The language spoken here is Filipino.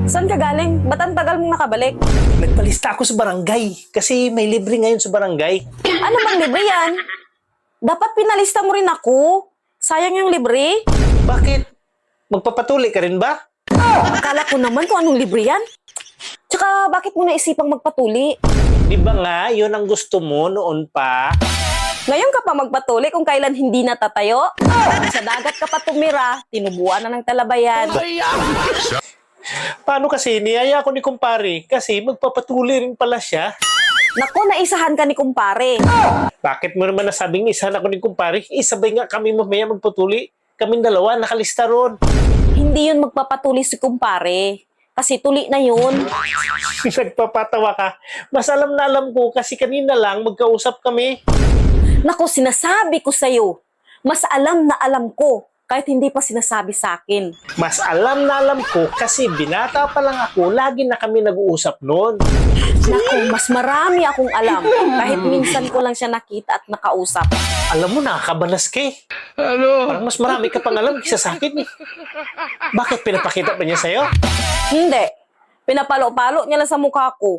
Saan ka galing? Ba't ang tagal mong nakabalik? Nagpalista ako sa barangay kasi may libre ngayon sa barangay. Ano bang libre yan? Dapat pinalista mo rin ako. Sayang yung libre. Bakit? Magpapatuli ka rin ba? Akala ko naman kung anong libre yan. Tsaka bakit mo naisipang magpatuli? Di ba nga, yun ang gusto mo noon pa? Ngayon ka pa magpatuli kung kailan hindi natatayo? Sa dagat ka pa tumira, tinubuan na ng talabayan. Paano kasi niyaya ko ni kumpare? Kasi magpapatuli rin pala siya. Naku, naisahan ka ni kumpare. Bakit mo naman nasabing isa na ako ni kumpare? Isabay nga kami mamaya magpatuli. Kaming dalawa nakalista ron. Hindi yun magpapatuli si kumpare. Kasi tuli na yun. Nagpapatawa ka. Mas alam na alam ko kasi kanina lang magkausap kami. Naku, sinasabi ko sa'yo. Mas alam na alam ko kahit hindi pa sinasabi sa akin. Mas alam na alam ko kasi binata pa lang ako, lagi na kami nag-uusap noon. Naku, mas marami akong alam kahit minsan ko lang siya nakita at nakausap. Alam mo, nakakabalas ka eh. Parang mas marami ka pang alam kaysa sa akin eh. Bakit pinapakita pa niya sa'yo? Hindi. Pinapalo-palo niya lang sa mukha ko.